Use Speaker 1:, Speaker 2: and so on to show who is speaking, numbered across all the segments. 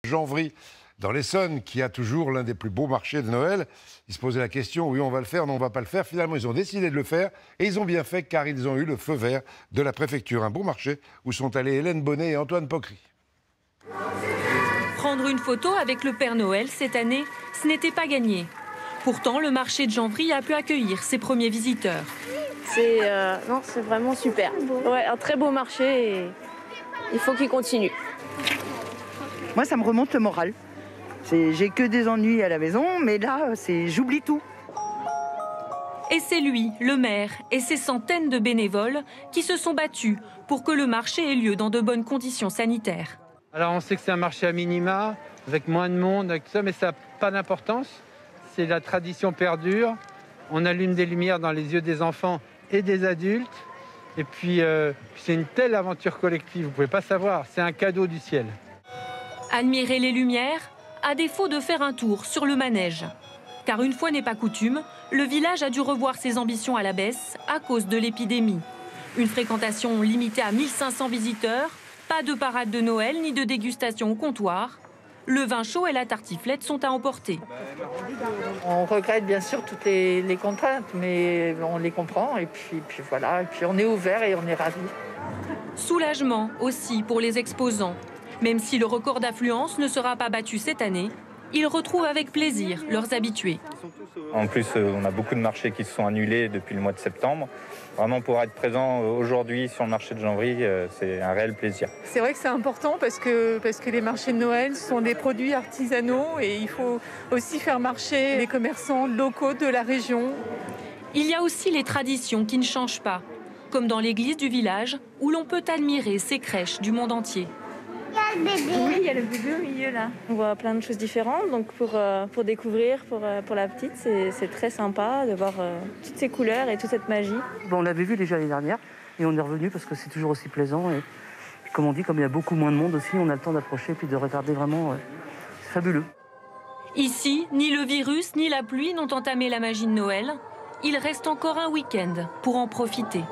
Speaker 1: Janvry, dans l'Essonne, qui a toujours l'un des plus beaux marchés de Noël. Ils se posaient la question, oui, on va le faire, non, on va pas le faire. Finalement, ils ont décidé de le faire et ils ont bien fait car ils ont eu le feu vert de la préfecture. Un beau marché où sont allés Hélène Bonnet et Antoine Pocry.
Speaker 2: Prendre une photo avec le Père Noël cette année, ce n'était pas gagné. Pourtant, le marché de Janvry a pu accueillir ses premiers visiteurs.
Speaker 3: C'est vraiment super. Ouais, un très beau marché et il faut qu'il continue.
Speaker 4: Moi, ça me remonte le moral. J'ai que des ennuis à la maison, mais là, j'oublie tout.
Speaker 2: Et c'est lui, le maire, et ses centaines de bénévoles qui se sont battus pour que le marché ait lieu dans de bonnes conditions sanitaires.
Speaker 5: Alors on sait que c'est un marché à minima, avec moins de monde, avec tout ça, mais ça n'a pas d'importance. C'est la tradition perdure. On allume des lumières dans les yeux des enfants et des adultes. Et puis c'est une telle aventure collective, vous ne pouvez pas savoir, c'est un cadeau du ciel.
Speaker 2: Admirer les lumières, à défaut de faire un tour sur le manège. Car une fois n'est pas coutume, le village a dû revoir ses ambitions à la baisse à cause de l'épidémie. Une fréquentation limitée à 1500 visiteurs, pas de parade de Noël ni de dégustation au comptoir. Le vin chaud et la tartiflette sont à emporter.
Speaker 6: On regrette bien sûr toutes les contraintes, mais on les comprend et puis voilà. Et puis on est ouvert et on est ravis.
Speaker 2: Soulagement aussi pour les exposants. Même si le record d'affluence ne sera pas battu cette année, ils retrouvent avec plaisir leurs habitués.
Speaker 7: En plus, on a beaucoup de marchés qui se sont annulés depuis le mois de septembre. Vraiment, pour être présent aujourd'hui sur le marché de Janvry, c'est un réel plaisir.
Speaker 8: C'est vrai que c'est important parce que les marchés de Noël sont des produits artisanaux et il faut aussi faire marcher les commerçants locaux de la région.
Speaker 2: Il y a aussi les traditions qui ne changent pas, comme dans l'église du village où l'on peut admirer ces crèches du monde entier.
Speaker 3: Oui, il y a le bébé au milieu là. On voit plein de choses différentes, donc pour découvrir, pour la petite, c'est très sympa de voir toutes ces couleurs et toute cette magie.
Speaker 4: Bon, on l'avait vu déjà l'année dernière et on est revenu parce que c'est toujours aussi plaisant. Et comme on dit, comme il y a beaucoup moins de monde aussi, on a le temps d'approcher puis de regarder vraiment. C'est fabuleux.
Speaker 2: Ici, ni le virus ni la pluie n'ont entamé la magie de Noël. Il reste encore un week-end pour en profiter.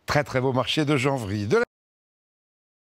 Speaker 1: Très très beau marché de Janvry.